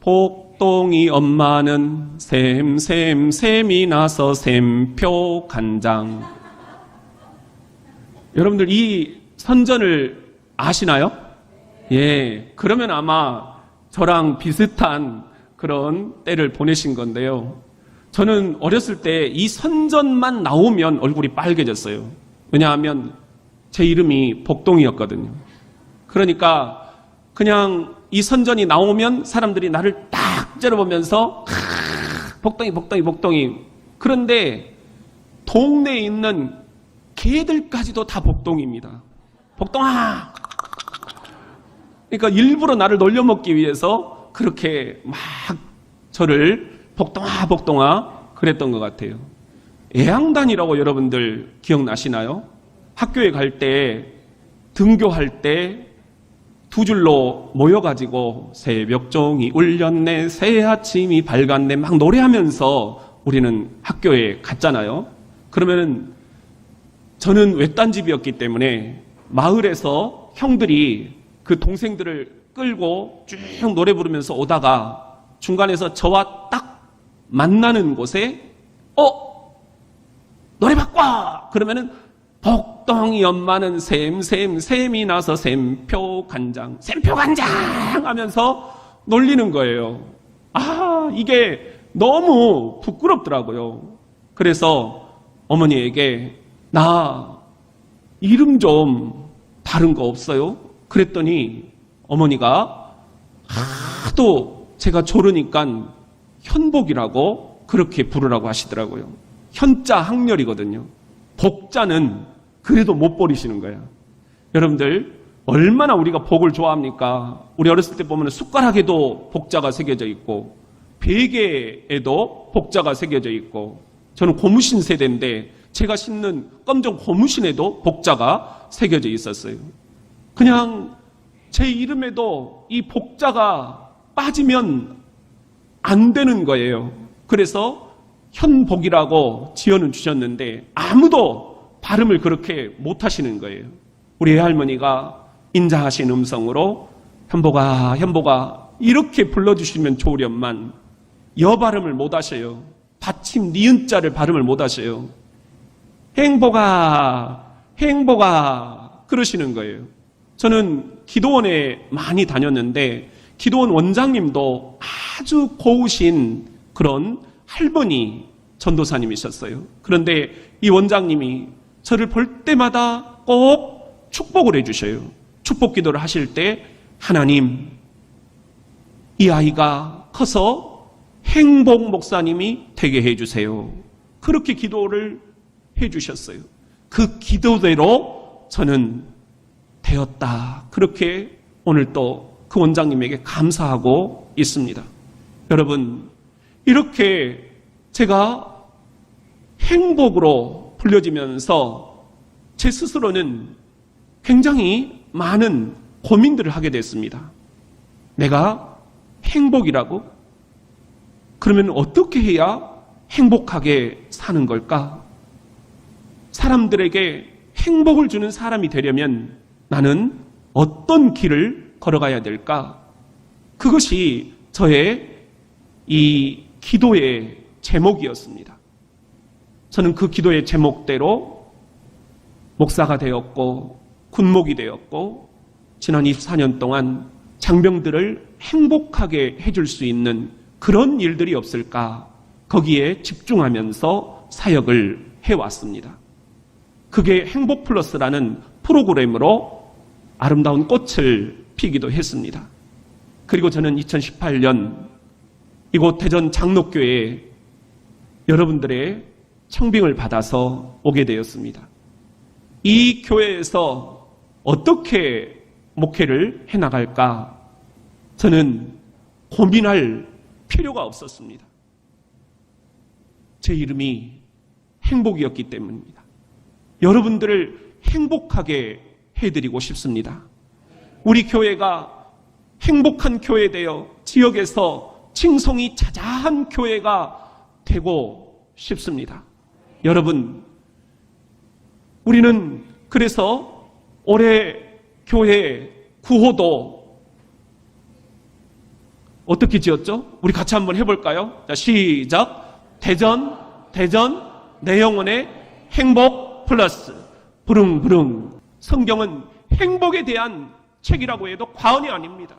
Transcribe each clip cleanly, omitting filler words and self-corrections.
복동이 엄마는 샘이 나서 샘표 간장. 여러분들 이 선전을 아시나요? 예, 그러면 아마 저랑 비슷한 그런 때를 보내신 건데요. 저는 어렸을 때 이 선전만 나오면 얼굴이 빨개졌어요. 왜냐하면 제 이름이 복동이었거든요. 그러니까 그냥 이 선전이 나오면 사람들이 나를 딱 째려보면서 복동이. 그런데 동네에 있는 개들까지도 다 복동입니다. 복동아. 그러니까 일부러 나를 놀려먹기 위해서 그렇게 막 저를 복동아 그랬던 것 같아요. 애양단이라고 여러분들 기억나시나요? 학교에 갈 때 등교할 때 두 줄로 모여가지고 새벽종이 울렸네 새 아침이 밝았네 막 노래하면서 우리는 학교에 갔잖아요. 그러면은 저는 외딴 집이었기 때문에 마을에서 형들이 그 동생들을 끌고 쭉 노래 부르면서 오다가 중간에서 저와 딱 만나는 곳에 노래 바꿔! 그러면은 복동이 엄마는 샘이 나서 샘표 간장 하면서 놀리는 거예요. 아, 이게 너무 부끄럽더라고요. 그래서 어머니에게 나 이름 좀 다른 거 없어요? 그랬더니 어머니가 하도 제가 조르니까 현복이라고 그렇게 부르라고 하시더라고요. 현자 학렬이거든요. 복자는 그래도 못 버리시는 거야. 여러분들 얼마나 우리가 복을 좋아합니까? 우리 어렸을 때 보면 숟가락에도 복자가 새겨져 있고 베개에도 복자가 새겨져 있고 저는 고무신 세대인데 제가 신는 검정 고무신에도 복자가 새겨져 있었어요. 그냥 제 이름에도 이 복자가 빠지면 안 되는 거예요. 그래서 현복이라고 지어는 주셨는데 아무도 발음을 그렇게 못 하시는 거예요. 우리 외할머니가 인자하신 음성으로 현복아 이렇게 불러주시면 좋으련만 여 발음을 못 하셔요. 받침 니은자를 발음을 못 하셔요. 행복아 그러시는 거예요. 저는 기도원에 많이 다녔는데 기도원 원장님도 아주 고우신 그런 할머니 전도사님이셨어요. 그런데 이 원장님이 저를 볼 때마다 꼭 축복을 해주셔요. 축복 기도를 하실 때 하나님 이 아이가 커서 행복 목사님이 되게 해주세요. 그렇게 기도를 해주셨어요. 그 기도대로 저는 되었다. 그렇게 오늘 또 그 원장님에게 감사하고 있습니다. 여러분 이렇게 제가 행복으로 불려지면서 제 스스로는 굉장히 많은 고민들을 하게 됐습니다. 내가 행복이라고? 그러면 어떻게 해야 행복하게 사는 걸까? 사람들에게 행복을 주는 사람이 되려면 나는 어떤 길을 걸어가야 될까? 그것이 저의 이 기도의 제목이었습니다. 저는 그 기도의 제목대로 목사가 되었고 군목이 되었고 지난 24년 동안 장병들을 행복하게 해줄 수 있는 그런 일들이 없을까? 거기에 집중하면서 사역을 해왔습니다. 그게 행복플러스라는 프로그램으로 아름다운 꽃을 피기도 했습니다. 그리고 저는 2018년 이곳 대전 장로교회에 여러분들의 청빙을 받아서 오게 되었습니다. 이 교회에서 어떻게 목회를 해나갈까? 저는 고민할 필요가 없었습니다. 제 이름이 행복이었기 때문입니다. 여러분들을 행복하게 해드리고 싶습니다. 우리 교회가 행복한 교회 되어 지역에서 칭송이 자자한 교회가 되고 싶습니다. 여러분, 우리는 그래서 올해 교회 구호도 어떻게 지었죠? 우리 같이 한번 해볼까요? 자, 시작. 대전, 내 영혼의 행복 플러스 부릉부릉. 성경은 행복에 대한 책이라고 해도 과언이 아닙니다.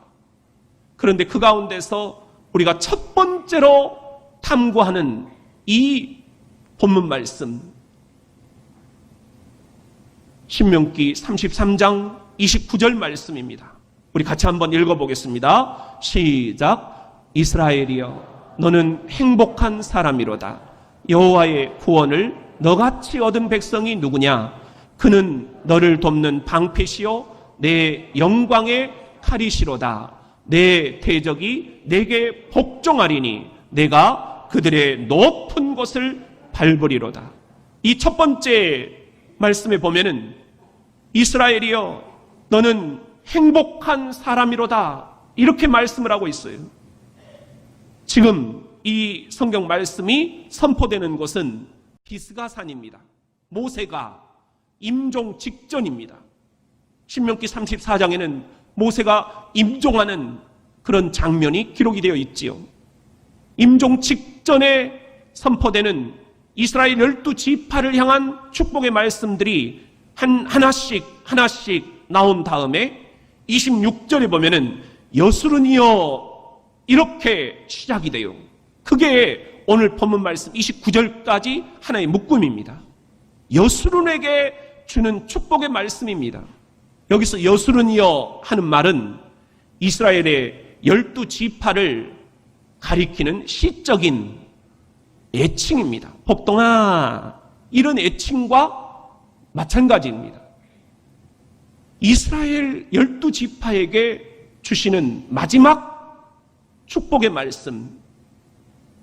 그런데 그 가운데서 우리가 첫 번째로 탐구하는 이 본문 말씀, 신명기 33장 29절 말씀입니다. 우리 같이 한번 읽어보겠습니다. 시작. 이스라엘이여, 너는 행복한 사람이로다. 여호와의 구원을 너같이 얻은 백성이 누구냐? 그는 너를 돕는 방패시요 내 영광의 칼이시로다. 내 대적이 내게 복종하리니 내가 그들의 높은 곳을 밟으리로다. 이 첫 번째 말씀에 보면은 이스라엘이여, 너는 행복한 사람이로다, 이렇게 말씀을 하고 있어요. 지금 이 성경 말씀이 선포되는 곳은 비스가산입니다. 모세가 임종 직전입니다. 신명기 34장에는 모세가 임종하는 그런 장면이 기록이 되어 있지요. 임종 직전에 선포되는 이스라엘 12지파를 향한 축복의 말씀들이 하나씩 나온 다음에 26절에 보면은 여수르니여, 이렇게 시작이 돼요. 그게 오늘 본문 말씀 29절까지 하나의 묶음입니다. 여수른에게 주는 축복의 말씀입니다. 여기서 여수른이여 하는 말은 이스라엘의 12지파를 가리키는 시적인 애칭입니다. 복동아, 이런 애칭과 마찬가지입니다. 이스라엘 12지파에게 주시는 마지막 축복의 말씀,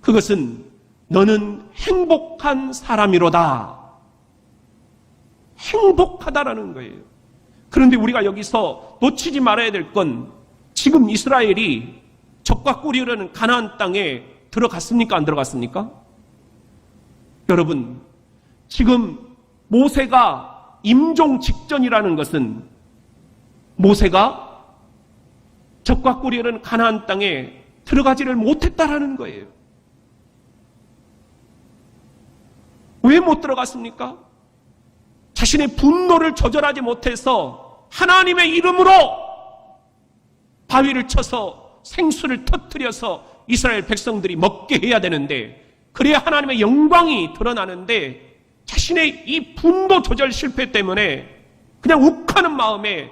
그것은 너는 행복한 사람이로다. 행복하다라는 거예요. 그런데 우리가 여기서 놓치지 말아야 될 건, 지금 이스라엘이 적과 꿀이라는 가나안 땅에 들어갔습니까? 안 들어갔습니까? 여러분, 지금 모세가 임종 직전이라는 것은 모세가 적과 꿀이라는 가나안 땅에 들어가지를 못했다라는 거예요. 왜 못 들어갔습니까? 자신의 분노를 조절하지 못해서 하나님의 이름으로 바위를 쳐서 생수를 터뜨려서 이스라엘 백성들이 먹게 해야 되는데, 그래야 하나님의 영광이 드러나는데, 자신의 이 분노 조절 실패 때문에 그냥 욱하는 마음에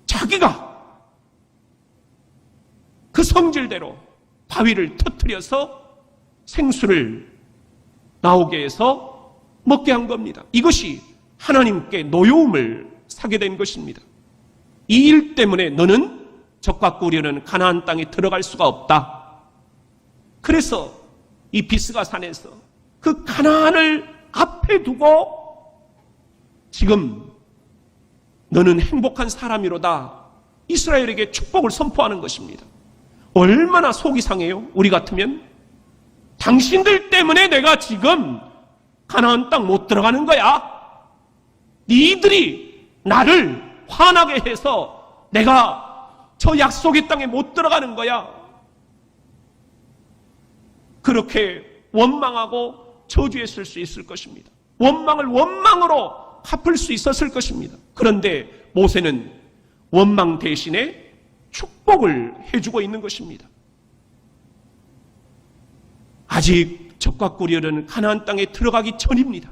자기가 그 성질대로 바위를 터뜨려서 생수를 나오게 해서 먹게 한 겁니다. 이것이 하나님께 노여움을 사게 된 것입니다. 이 일 때문에 너는 적과 꿀이라는 가나안 땅에 들어갈 수가 없다. 그래서 이 비스가산에서 그 가나안을 앞에 두고 지금 너는 행복한 사람이로다, 이스라엘에게 축복을 선포하는 것입니다. 얼마나 속이 상해요? 우리 같으면 당신들 때문에 내가 지금 가나안 땅 못 들어가는 거야. 니들이 나를 화나게 해서 내가 저 약속의 땅에 못 들어가는 거야. 그렇게 원망하고 저주했을 수 있을 것입니다. 원망을 원망으로 갚을 수 있었을 것입니다. 그런데 모세는 원망 대신에 축복을 해주고 있는 것입니다. 아직 적과 꿀이라는 가나안 땅에 들어가기 전입니다.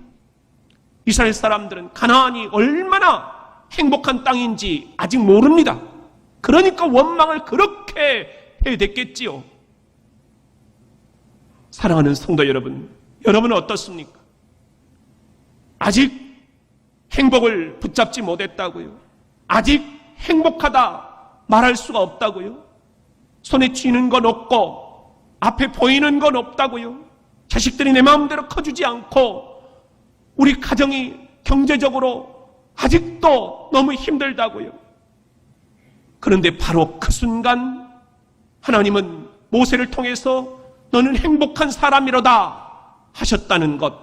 이스라엘 사람들은 가나안이 얼마나 행복한 땅인지 아직 모릅니다. 그러니까 원망을 그렇게 해댔겠지요. 사랑하는 성도 여러분, 여러분은 어떻습니까? 아직 행복을 붙잡지 못했다고요? 아직 행복하다 말할 수가 없다고요? 손에 쥐는 건 없고 앞에 보이는 건 없다고요? 자식들이 내 마음대로 커주지 않고 우리 가정이 경제적으로 아직도 너무 힘들다고요? 그런데 바로 그 순간 하나님은 모세를 통해서 너는 행복한 사람이로다 하셨다는 것,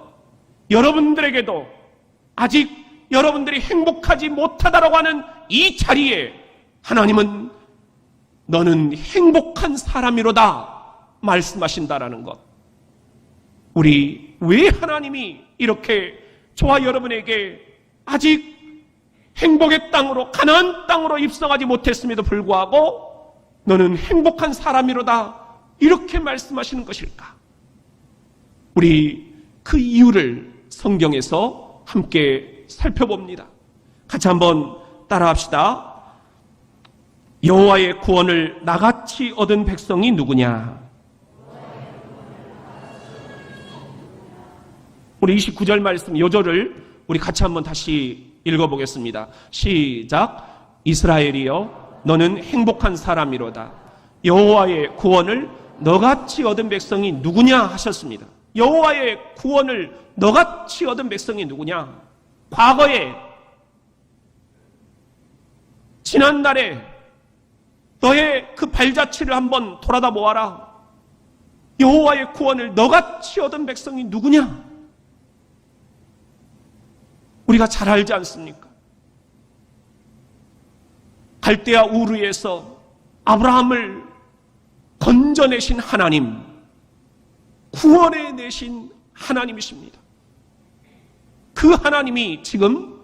여러분들에게도 아직 여러분들이 행복하지 못하다라고 하는 이 자리에 하나님은 너는 행복한 사람이로다 말씀하신다라는 것. 우리 왜 하나님이 이렇게 저와 여러분에게 아직 행복의 땅으로, 가나안 땅으로 입성하지 못했음에도 불구하고 너는 행복한 사람이로다 이렇게 말씀하시는 것일까? 우리 그 이유를 성경에서 함께 살펴봅니다. 같이 한번 따라합시다. 여호와의 구원을 나같이 얻은 백성이 누구냐? 우리 29절 말씀 요절을 우리 같이 한번 다시 읽어보겠습니다. 시작. 이스라엘이여 너는 행복한 사람이로다. 여호와의 구원을 너같이 얻은 백성이 누구냐 하셨습니다. 여호와의 구원을 너같이 얻은 백성이 누구냐? 과거에, 지난날에 너의 그 발자취를 한번 돌아다 보아라. 여호와의 구원을 너같이 얻은 백성이 누구냐? 우리가 잘 알지 않습니까? 갈대아 우르에서 아브라함을 건져내신 하나님, 구원해내신 하나님이십니다. 그 하나님이 지금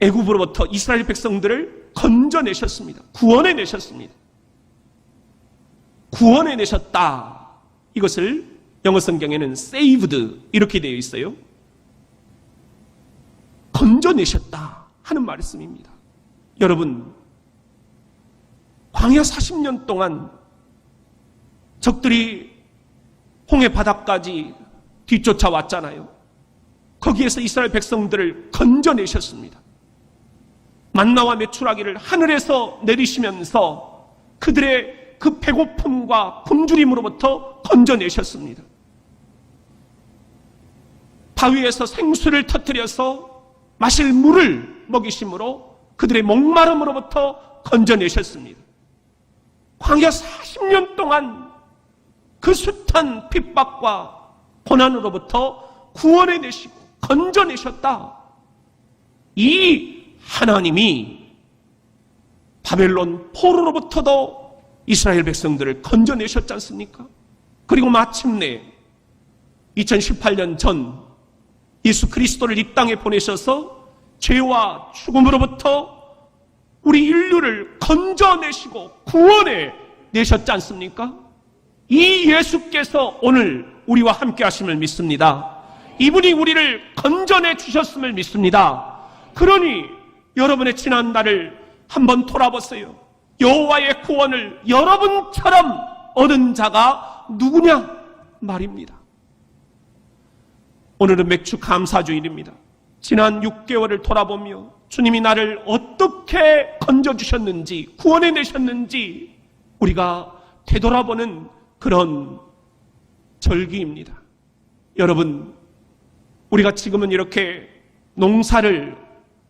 애굽으로부터 이스라엘 백성들을 건져내셨습니다. 구원해내셨습니다. 구원해내셨다. 이것을 영어 성경에는 saved 이렇게 되어 있어요. 건져내셨다 하는 말씀입니다. 여러분, 광야 40년 동안 적들이 홍해 바다까지 뒤쫓아왔잖아요. 거기에서 이스라엘 백성들을 건져내셨습니다. 만나와 메추라기를 하늘에서 내리시면서 그들의 그 배고픔과 굶주림으로부터 건져내셨습니다. 바위에서 생수를 터뜨려서 마실 물을 먹이심으로 그들의 목마름으로부터 건져내셨습니다. 광야 40년 동안 그 숱한 핍박과 고난으로부터 구원해내시고 건져내셨다. 이 하나님이 바벨론 포로로부터도 이스라엘 백성들을 건져내셨지 않습니까? 그리고 마침내 2018년 전 예수 그리스도를 이 땅에 보내셔서 죄와 죽음으로부터 우리 인류를 건져내시고 구원해 내셨지 않습니까? 이 예수께서 오늘 우리와 함께 하심을 믿습니다. 이분이 우리를 건져내 주셨음을 믿습니다. 그러니 여러분의 지난 날을 한번 돌아보세요. 여호와의 구원을 여러분처럼 얻은 자가 누구냐 말입니다. 오늘은 맥주 감사주일입니다. 지난 6개월을 돌아보며 주님이 나를 어떻게 건져주셨는지, 구원해내셨는지 우리가 되돌아보는 그런 절기입니다. 여러분, 우리가 지금은 이렇게 농사를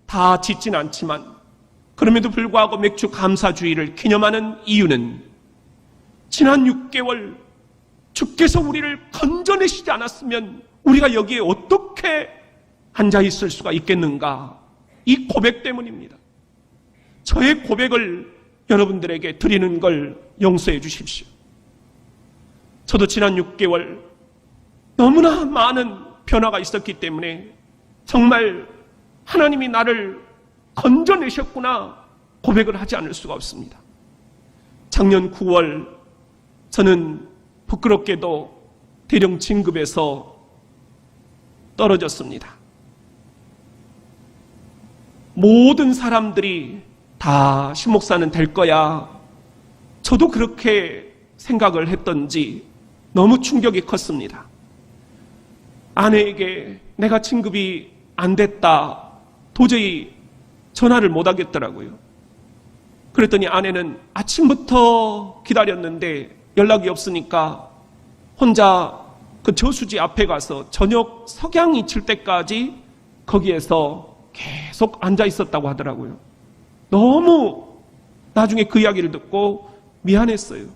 다 짓진 않지만 그럼에도 불구하고 맥주 감사주의를 기념하는 이유는 지난 6개월 주께서 우리를 건져내시지 않았으면 우리가 여기에 어떻게 앉아있을 수가 있겠는가? 이 고백 때문입니다. 저의 고백을 여러분들에게 드리는 걸 용서해 주십시오. 저도 지난 6개월 너무나 많은 변화가 있었기 때문에 정말 하나님이 나를 건져내셨구나 고백을 하지 않을 수가 없습니다. 작년 9월 저는 부끄럽게도 대령 진급에서 떨어졌습니다. 모든 사람들이 다 신목사는 될 거야. 저도 그렇게 생각을 했던지 너무 충격이 컸습니다. 아내에게 내가 진급이 안 됐다. 도저히 전화를 못 하겠더라고요. 그랬더니 아내는 아침부터 기다렸는데 연락이 없으니까 혼자 그 저수지 앞에 가서 저녁 석양이 질 때까지 거기에서 계속 앉아 있었다고 하더라고요. 너무 나중에 그 이야기를 듣고 미안했어요.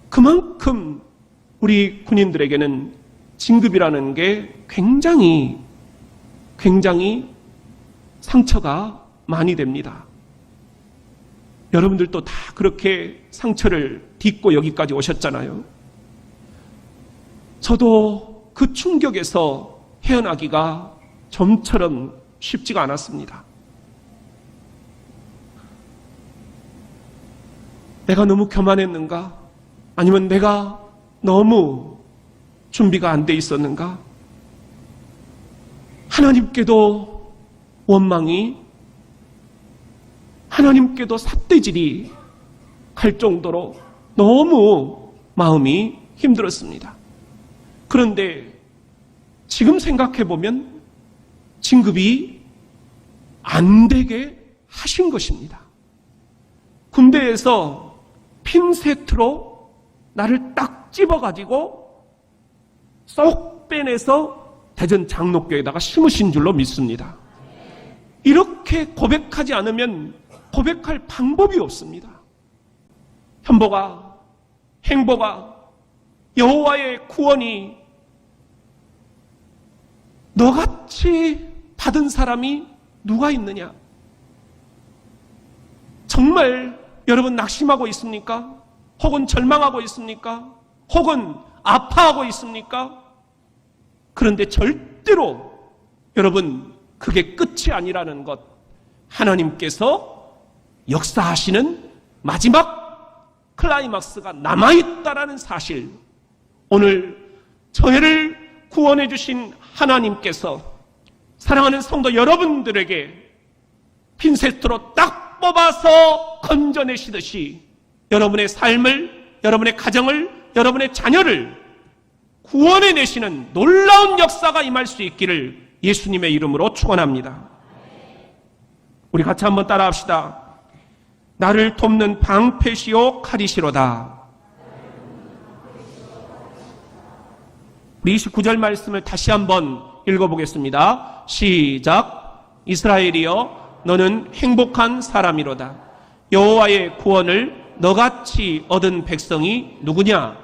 그만큼 우리 군인들에게는 진급이라는 게 굉장히 상처가 많이 됩니다. 여러분들도 다 그렇게 상처를 딛고 여기까지 오셨잖아요. 저도 그 충격에서 헤어나기가 좀처럼 쉽지가 않았습니다. 내가 너무 교만했는가? 아니면 내가 너무 준비가 안 돼 있었는가? 하나님께도 원망이, 하나님께도 삿대질이 갈 정도로 너무 마음이 힘들었습니다. 그런데 지금 생각해보면 진급이 안 되게 하신 것입니다. 군대에서 핀셋으로 나를 딱 집어가지고 쏙 빼내서 대전 장로교에다가 심으신 줄로 믿습니다. 이렇게 고백하지 않으면 고백할 방법이 없습니다. 현보가, 행보가, 여호와의 구원이 너같이 받은 사람이 누가 있느냐? 정말 여러분 낙심하고 있습니까? 혹은 절망하고 있습니까? 혹은 아파하고 있습니까? 그런데 절대로 여러분 그게 끝이 아니라는 것, 하나님께서 역사하시는 마지막 클라이막스가 남아있다라는 사실, 오늘 저희를 구원해 주신 하나님께서 사랑하는 성도 여러분들에게 핀셋으로 딱 뽑아서 건져내시듯이 여러분의 삶을, 여러분의 가정을, 여러분의 자녀를 구원해 내시는 놀라운 역사가 임할 수 있기를 예수님의 이름으로 축원합니다. 우리 같이 한번 따라합시다. 나를 돕는 방패시오 칼이시로다. 우리 29절 말씀을 다시 한번 읽어보겠습니다. 시작. 이스라엘이여 너는 행복한 사람이로다. 여호와의 구원을 너같이 얻은 백성이 누구냐?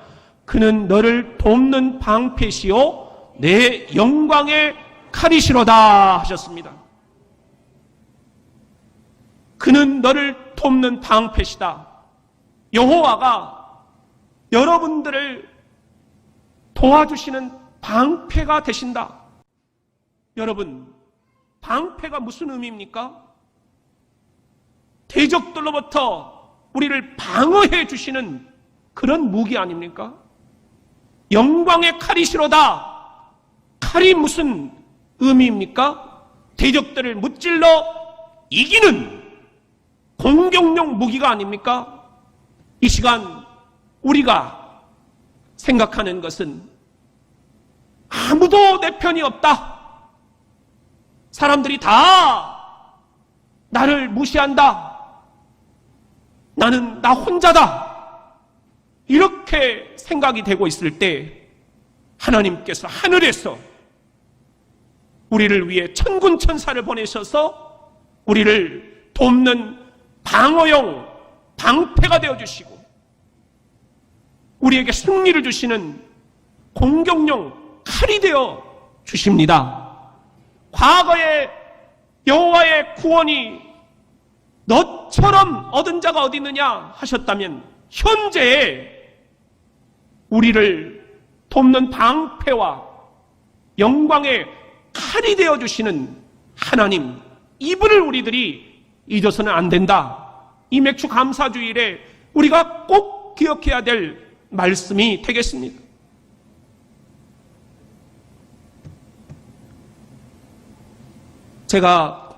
그는 너를 돕는 방패시오 내 영광의 칼이시로다 하셨습니다. 그는 너를 돕는 방패시다. 여호와가 여러분들을 도와주시는 방패가 되신다. 여러분, 방패가 무슨 의미입니까? 대적들로부터 우리를 방어해 주시는 그런 무기 아닙니까? 영광의 칼이시로다. 칼이 무슨 의미입니까? 대적들을 무찔러 이기는 공격용 무기가 아닙니까? 이 시간 우리가 생각하는 것은 아무도 내 편이 없다. 사람들이 다 나를 무시한다. 나는 나 혼자다. 이렇게 생각이 되고 있을 때 하나님께서 하늘에서 우리를 위해 천군 천사를 보내셔서 우리를 돕는 방어용 방패가 되어주시고 우리에게 승리를 주시는 공격용 칼이 되어 주십니다. 과거에 여호와의 구원이 너처럼 얻은 자가 어디 있느냐 하셨다면 현재 우리를 돕는 방패와 영광의 칼이 되어주시는 하나님, 이분을 우리들이 잊어서는 안 된다. 이 맥주 감사주일에 우리가 꼭 기억해야 될 말씀이 되겠습니다. 제가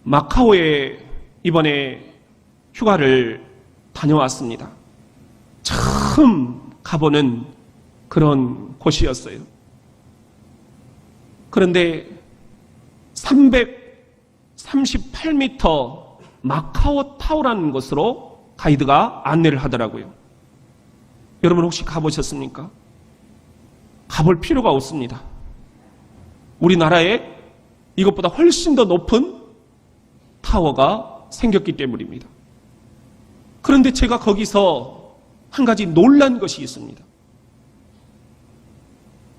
마카오에 이번에 휴가를 다녀왔습니다. 처음 가보는 그런 곳이었어요. 그런데 338m 마카오 타워라는 곳으로 가이드가 안내를 하더라고요. 여러분 혹시 가보셨습니까? 가볼 필요가 없습니다. 우리나라에 이것보다 훨씬 더 높은 타워가 생겼기 때문입니다. 그런데 제가 거기서 한 가지 놀란 것이 있습니다.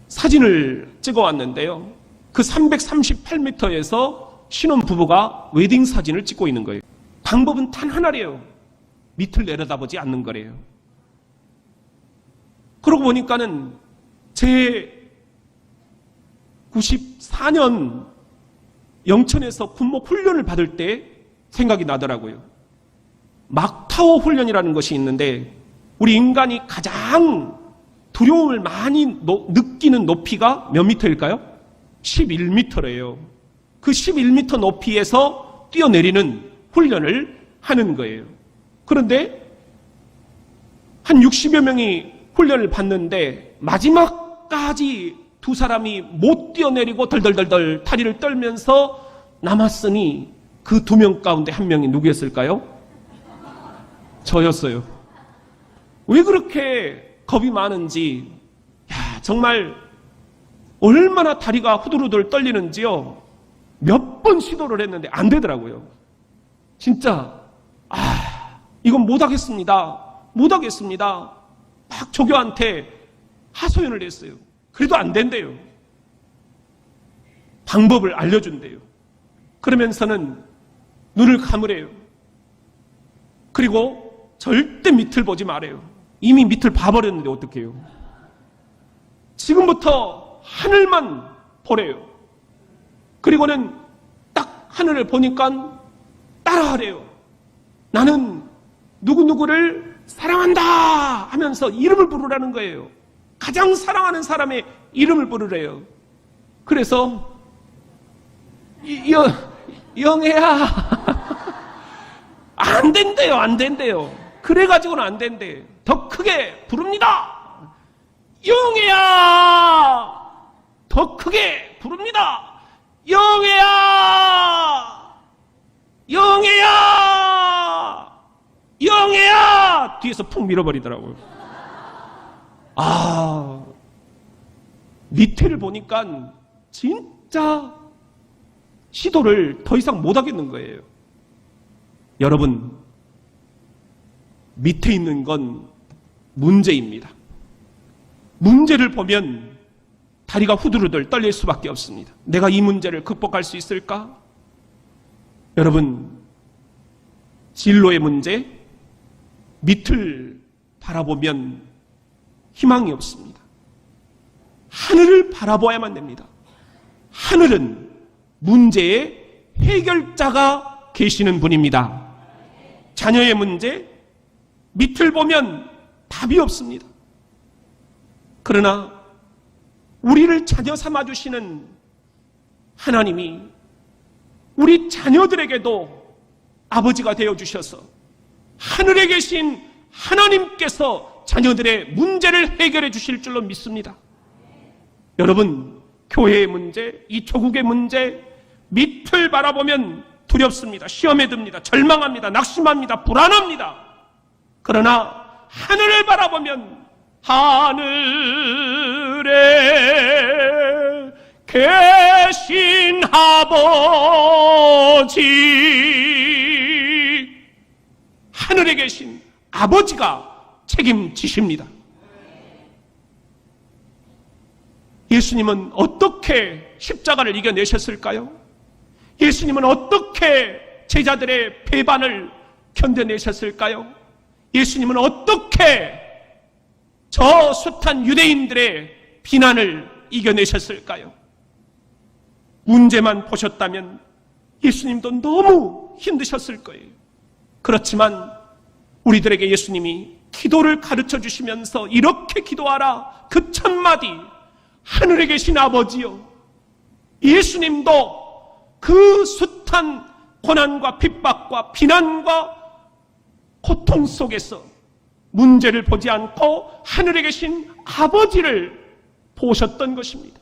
사진을 찍어 왔는데요. 그 338m에서 신혼부부가 웨딩 사진을 찍고 있는 거예요. 방법은 단 하나래요. 밑을 내려다보지 않는 거래요. 그러고 보니까는 제 94년 영천에서 군목 훈련을 받을 때 생각이 나더라고요. 막타워 훈련이라는 것이 있는데 우리 인간이 가장 두려움을 많이 느끼는 높이가 몇 미터일까요? 11미터래요. 그 11미터 높이에서 뛰어내리는 훈련을 하는 거예요. 그런데 한 60여 명이 훈련을 받는데 마지막까지 두 사람이 못 뛰어내리고 덜덜덜덜 다리를 떨면서 남았으니 그 두 명 가운데 한 명이 누구였을까요? 저였어요. 왜 그렇게 겁이 많은지, 정말 얼마나 다리가 후들후들 떨리는지요. 몇 번 시도를 했는데 안 되더라고요. 진짜 이건 못하겠습니다. 막 조교한테 하소연을 했어요. 그래도 안 된대요. 방법을 알려준대요. 그러면서는 눈을 감으래요. 그리고 절대 밑을 보지 말아요. 이미 밑을 봐버렸는데 어떡해요. 지금부터 하늘만 보래요. 그리고는 딱 하늘을 보니까 따라하래요. 나는 누구누구를 사랑한다 하면서 이름을 부르라는 거예요. 가장 사랑하는 사람의 이름을 부르래요. 그래서 영애야 안 된대요. 그래가지고는 안 된대. 더 크게 부릅니다. 영애야 더 크게 부릅니다. 영애야 뒤에서 푹 밀어버리더라고요. 밑에를 보니까 진짜 시도를 더 이상 못하겠는 거예요. 여러분, 밑에 있는 건 문제입니다. 문제를 보면 다리가 후들후들 떨릴 수밖에 없습니다. 내가 이 문제를 극복할 수 있을까? 여러분, 진로의 문제, 밑을 바라보면 희망이 없습니다. 하늘을 바라봐야만 됩니다. 하늘은 문제의 해결자가 계시는 분입니다. 자녀의 문제, 밑을 보면 답이 없습니다. 그러나 우리를 자녀 삼아주시는 하나님이 우리 자녀들에게도 아버지가 되어주셔서 하늘에 계신 하나님께서 자녀들의 문제를 해결해 주실 줄로 믿습니다. 여러분, 교회의 문제, 이 조국의 문제, 밑을 바라보면 두렵습니다. 시험에 듭니다. 절망합니다. 낙심합니다. 불안합니다. 그러나 하늘을 바라보면 하늘에 계신 아버지, 하늘에 계신 아버지가 책임지십니다. 예수님은 어떻게 십자가를 이겨내셨을까요? 예수님은 어떻게 제자들의 배반을 견뎌내셨을까요? 예수님은 어떻게 저 숱한 유대인들의 비난을 이겨내셨을까요? 문제만 보셨다면 예수님도 너무 힘드셨을 거예요. 그렇지만 우리들에게 예수님이 기도를 가르쳐 주시면서 이렇게 기도하라. 그 첫 마디, 하늘에 계신 아버지요. 예수님도 그 숱한 고난과 핍박과 비난과 고통 속에서 문제를 보지 않고 하늘에 계신 아버지를 보셨던 것입니다.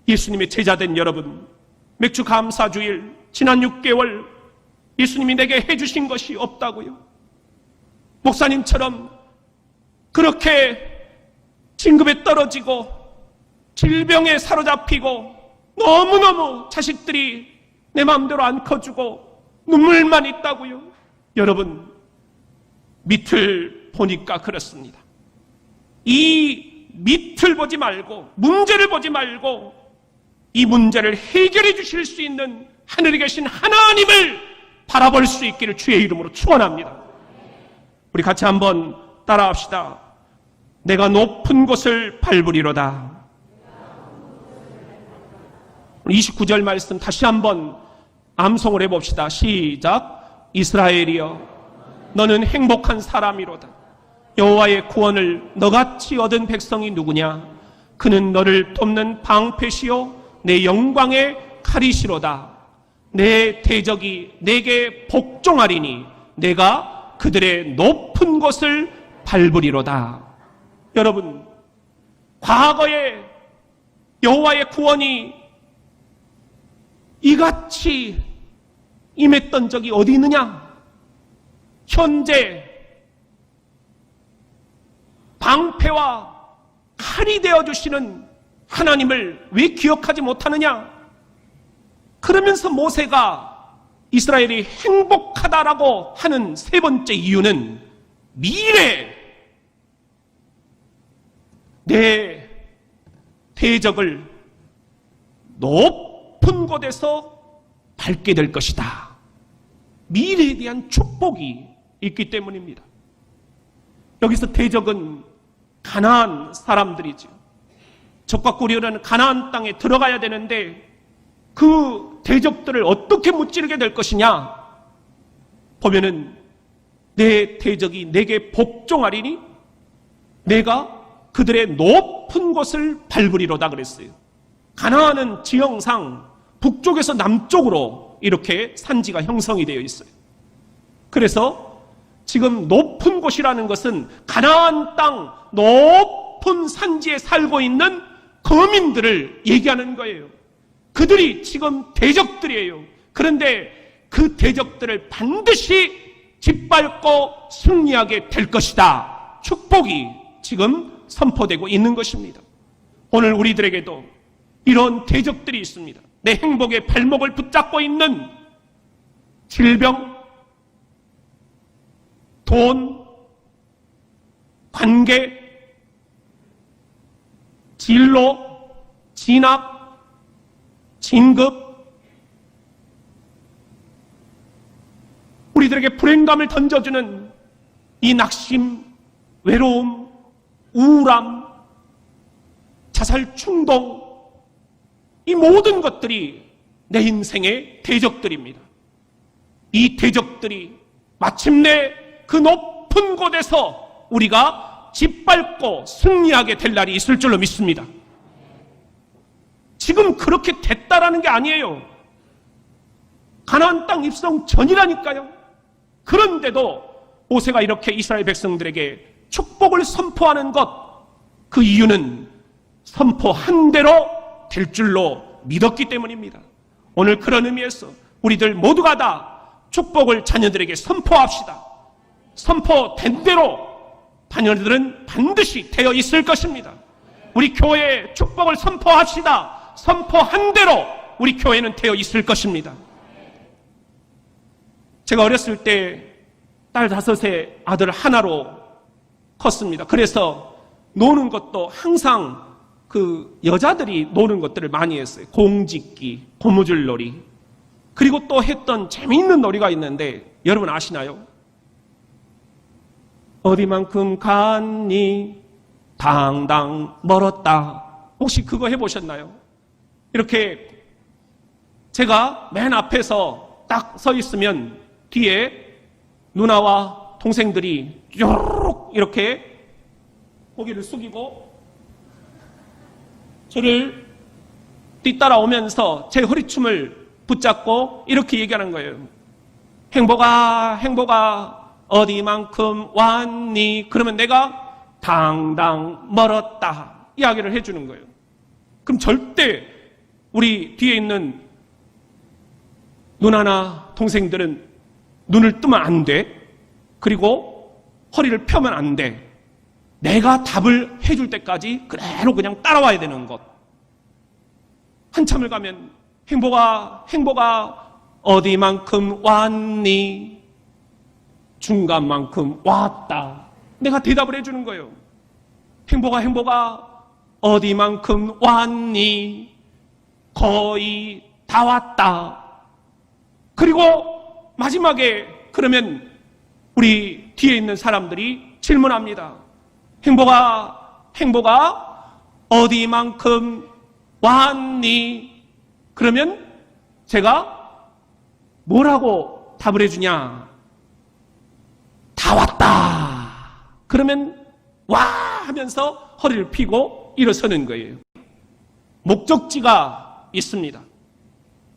예수님의 제자된 여러분, 맥주 감사주일 지난 6개월 예수님이 내게 해주신 것이 없다고요? 목사님처럼 그렇게 진급에 떨어지고 질병에 사로잡히고 너무너무 자식들이 내 마음대로 안 커주고 눈물만 있다고요? 여러분, 밑을 보니까 그렇습니다. 이 밑을 보지 말고, 문제를 보지 말고 이 문제를 해결해 주실 수 있는 하늘에 계신 하나님을 바라볼 수 있기를 주의 이름으로 축원합니다. 우리 같이 한번 따라합시다. 내가 높은 곳을 밟으리로다. 29절 말씀 다시 한번 암송을 해봅시다. 시작. 이스라엘이여 너는 행복한 사람이로다. 여호와의 구원을 너같이 얻은 백성이 누구냐? 그는 너를 돕는 방패시요 내 영광의 칼이시로다. 내 대적이 내게 복종하리니 내가 그들의 높은 곳을 밟으리로다. 여러분, 과거에 여호와의 구원이 이같이 임했던 적이 어디 있느냐? 현재 방패와 칼이 되어주시는 하나님을 왜 기억하지 못하느냐? 그러면서 모세가 이스라엘이 행복하다라고 하는 세 번째 이유는 미래 내 대적을 높은 곳에서 밟게 될 것이다. 미래에 대한 축복이 있기 때문입니다. 여기서 대적은 가나안 사람들이죠. 적과 꿀이라는 가나안 땅에 들어가야 되는데 그 대적들을 어떻게 무찌르게 될 것이냐? 보면은 내 대적이 내게 복종하리니 내가 그들의 높은 곳을 밟으리로다 그랬어요. 가나안은 지형상 북쪽에서 남쪽으로 이렇게 산지가 형성이 되어 있어요. 그래서 지금 높은 곳이라는 것은 가나안 땅 높은 산지에 살고 있는 거민들을 얘기하는 거예요. 그들이 지금 대적들이에요. 그런데 그 대적들을 반드시 짓밟고 승리하게 될 것이다. 축복이 지금 선포되고 있는 것입니다. 오늘 우리들에게도 이런 대적들이 있습니다. 내 행복의 발목을 붙잡고 있는 질병, 돈, 관계, 진로, 진학, 진급, 우리들에게 불행감을 던져주는 이 낙심, 외로움, 우울함, 자살 충동, 이 모든 것들이 내 인생의 대적들입니다. 이 대적들이 마침내 그 높은 곳에서 우리가 짓밟고 승리하게 될 날이 있을 줄로 믿습니다. 지금 그렇게 됐다라는 게 아니에요. 가나안 땅 입성 전이라니까요. 그런데도 모세가 이렇게 이스라엘 백성들에게 축복을 선포하는 것, 그 이유는 선포한 대로 될 줄로 믿었기 때문입니다. 오늘 그런 의미에서 우리들 모두가 다 축복을 자녀들에게 선포합시다. 선포된 대로 자녀들은 반드시 되어 있을 것입니다. 우리 교회에 축복을 선포합시다. 선포한 대로 우리 교회는 되어 있을 것입니다. 제가 어렸을 때 딸 5에 아들 하나로 컸습니다. 그래서 노는 것도 항상 그 여자들이 노는 것들을 많이 했어요. 공짓기, 고무줄놀이. 그리고 또 했던 재미있는 놀이가 있는데 여러분 아시나요? 어디만큼 갔니 당당 멀었다. 혹시 그거 해보셨나요? 이렇게 제가 맨 앞에서 딱 서 있으면 뒤에 누나와 동생들이 쭉 이렇게 고개를 숙이고 저를 뒤따라오면서 제 허리춤을 붙잡고 이렇게 얘기하는 거예요. 행복아, 행복아, 어디만큼 왔니? 그러면 내가 당당 멀었다. 이야기를 해주는 거예요. 그럼 절대 우리 뒤에 있는 누나나 동생들은 눈을 뜨면 안 돼. 그리고 허리를 펴면 안 돼. 내가 답을 해줄 때까지 그대로 그냥 따라와야 되는 것. 한참을 가면 행복아, 행복아, 어디만큼 왔니? 중간만큼 왔다. 내가 대답을 해주는 거예요. 행복아, 행복아, 어디만큼 왔니? 거의 다 왔다. 그리고 마지막에 그러면 우리 뒤에 있는 사람들이 질문합니다. 행복아 어디만큼 왔니? 그러면 제가 뭐라고 답을 해주냐? 다 왔다. 그러면 와 하면서 허리를 펴고 일어서는 거예요. 목적지가 있습니다.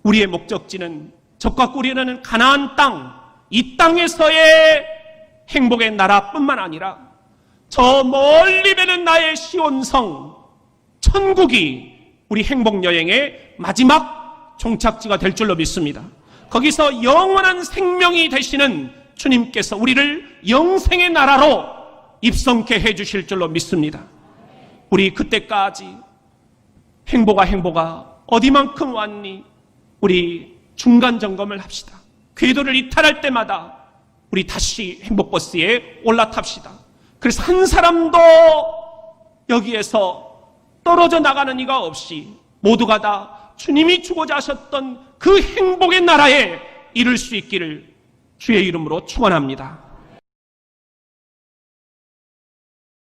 우리의 목적지는 적과 꿀이라는 가나안 땅, 이 땅에서의 행복의 나라뿐만 아니라 저 멀리 배는 나의 시온성, 천국이 우리 행복 여행의 마지막 종착지가 될 줄로 믿습니다. 거기서 영원한 생명이 되시는 주님께서 우리를 영생의 나라로 입성케 해주실 줄로 믿습니다. 우리 그때까지 행복아 어디만큼 왔니? 우리 중간 점검을 합시다. 궤도를 이탈할 때마다 우리 다시 행복버스에 올라탑시다. 그래서 한 사람도 여기에서 떨어져 나가는 이가 없이 모두가 다 주님이 주고자 하셨던 그 행복의 나라에 이룰 수 있기를 주의 이름으로 축원합니다.